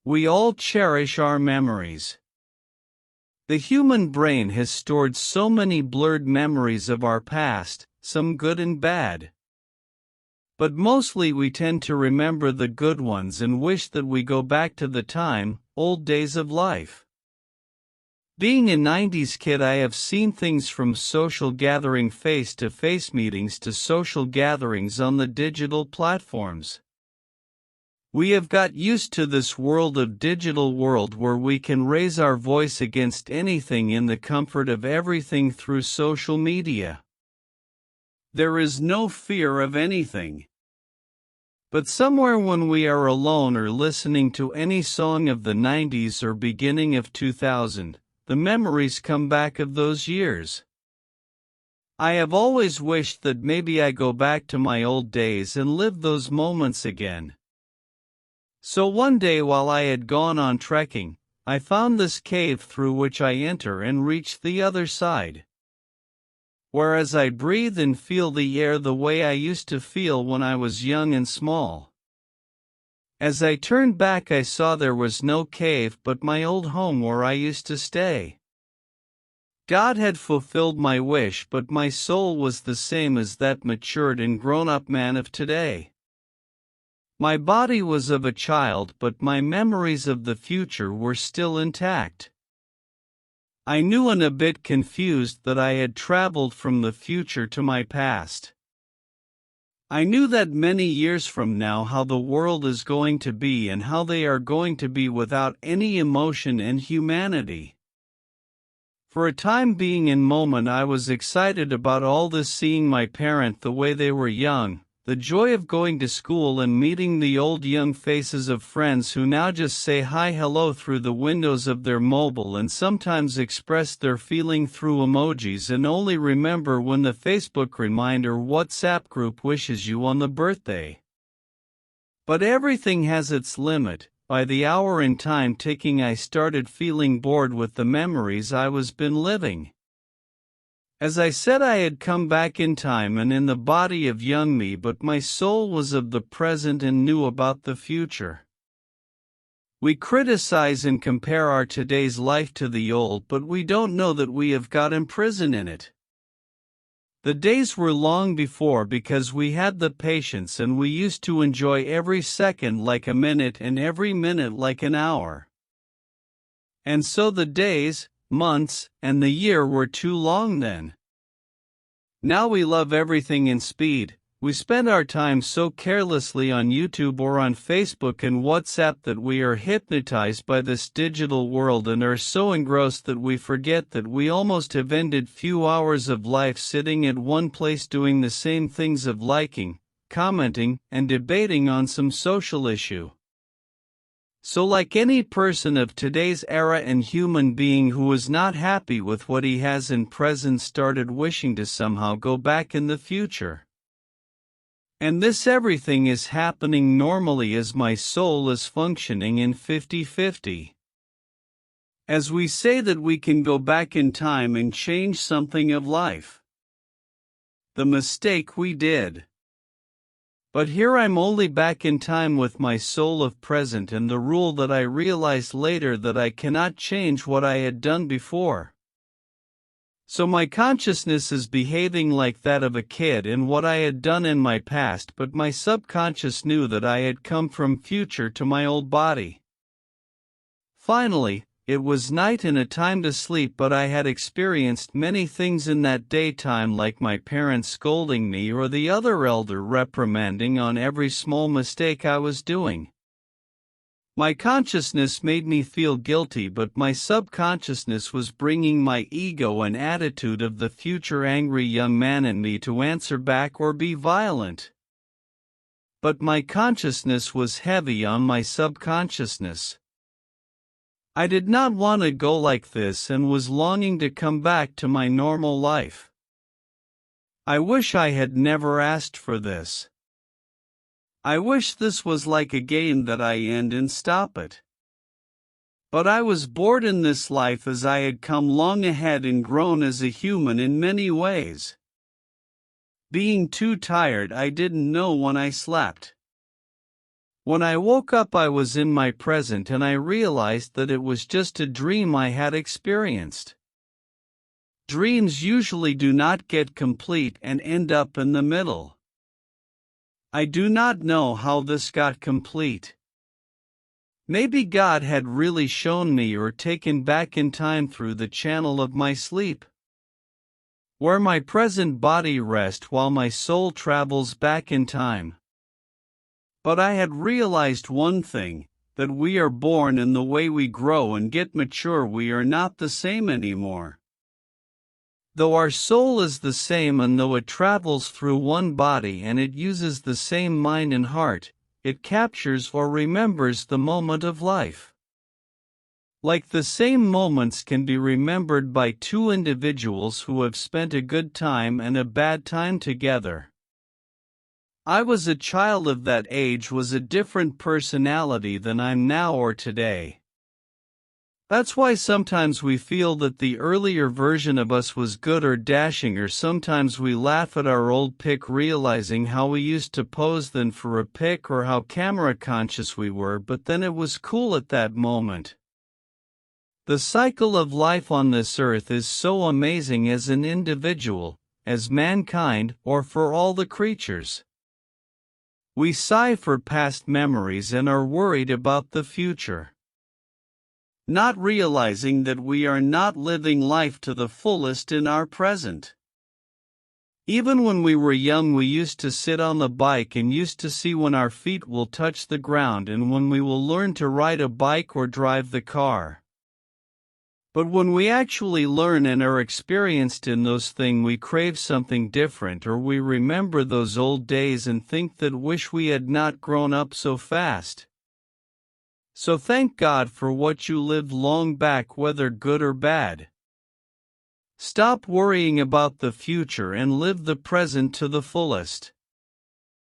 We all cherish our memories. The human brain has stored so many blurred memories of our past, some good and bad. But mostly we tend to remember the good ones and wish that we go back to the old days of life. Being a 90s kid, I have seen things from social gathering face-to-face meetings to social gatherings on the digital platforms. We have got used to this digital world where we can raise our voice against anything in the comfort of everything through social media. There is no fear of anything. But somewhere when we are alone or listening to any song of the 90s or beginning of 2000, the memories come back of those years. I have always wished that maybe I go back to my old days and live those moments again. So one day while I had gone on trekking, I found this cave through which I enter and reach the other side. Whereas I breathe and feel the air the way I used to feel when I was young and small. As I turned back, I saw there was no cave but my old home where I used to stay. God had fulfilled my wish, but my soul was the same as that matured and grown-up man of today. My body was of a child, but my memories of the future were still intact. I knew and a bit confused that I had traveled from the future to my past. I knew that many years from now how the world is going to be and how they are going to be without any emotion and humanity. For a time being and moment I was excited about all this, seeing my parents the way they were young, the joy of going to school and meeting the old young faces of friends who now just say hi hello through the windows of their mobile and sometimes express their feeling through emojis and only remember when the Facebook reminder WhatsApp group wishes you on the birthday. But everything has its limit. By the hour and time ticking, I started feeling bored with the memories I was been living. As I said, I had come back in time and in the body of young me, but my soul was of the present and knew about the future. We criticize and compare our today's life to the old, but we don't know that we have got imprisoned in it. The days were long before because we had the patience and we used to enjoy every second like a minute and every minute like an hour. And so the days, months, and the year were too long then. Now we love everything in speed. We spend our time so carelessly on YouTube or on Facebook and WhatsApp that we are hypnotized by this digital world and are so engrossed that we forget that we almost have ended few hours of life sitting at one place doing the same things of liking, commenting, and debating on some social issue. So like any person of today's era and human being who is not happy with what he has in present started wishing to somehow go back in the future. And this everything is happening normally as my soul is functioning in 50-50. As we say that we can go back in time and change something of life. The mistake we did. But here I'm only back in time with my soul of present and the rule that I realized later that I cannot change what I had done before. So my consciousness is behaving like that of a kid in what I had done in my past, but my subconscious knew that I had come from future to my old body. Finally, it was night and a time to sleep, but I had experienced many things in that daytime, like my parents scolding me or the other elder reprimanding on every small mistake I was doing. My consciousness made me feel guilty, but my subconsciousness was bringing my ego and attitude of the future angry young man in me to answer back or be violent. But my consciousness was heavy on my subconsciousness. I did not want to go like this and was longing to come back to my normal life. I wish I had never asked for this. I wish this was like a game that I end and stop it. But I was bored in this life as I had come long ahead and grown as a human in many ways. Being too tired, I didn't know when I slept. When I woke up, I was in my present and I realized that it was just a dream I had experienced. Dreams usually do not get complete and end up in the middle. I do not know how this got complete. Maybe God had really shown me or taken back in time through the channel of my sleep, where my present body rests while my soul travels back in time. But I had realized one thing, that we are born and the way we grow and get mature we are not the same anymore. Though our soul is the same and though it travels through one body and it uses the same mind and heart, it captures or remembers the moment of life. Like the same moments can be remembered by two individuals who have spent a good time and a bad time together. I was a child of that age, was a different personality than I'm now or today. That's why sometimes we feel that the earlier version of us was good or dashing, or sometimes we laugh at our old pic realizing how we used to pose then for a pic or how camera conscious we were, but then it was cool at that moment. The cycle of life on this earth is so amazing as an individual, as mankind, or for all the creatures. We sigh for past memories and are worried about the future, not realizing that we are not living life to the fullest in our present. Even when we were young, we used to sit on the bike and used to see when our feet will touch the ground and when we will learn to ride a bike or drive the car. But when we actually learn and are experienced in those things, we crave something different, or we remember those old days and think that wish we had not grown up so fast. So thank God for what you lived long back, whether good or bad. Stop worrying about the future and live the present to the fullest.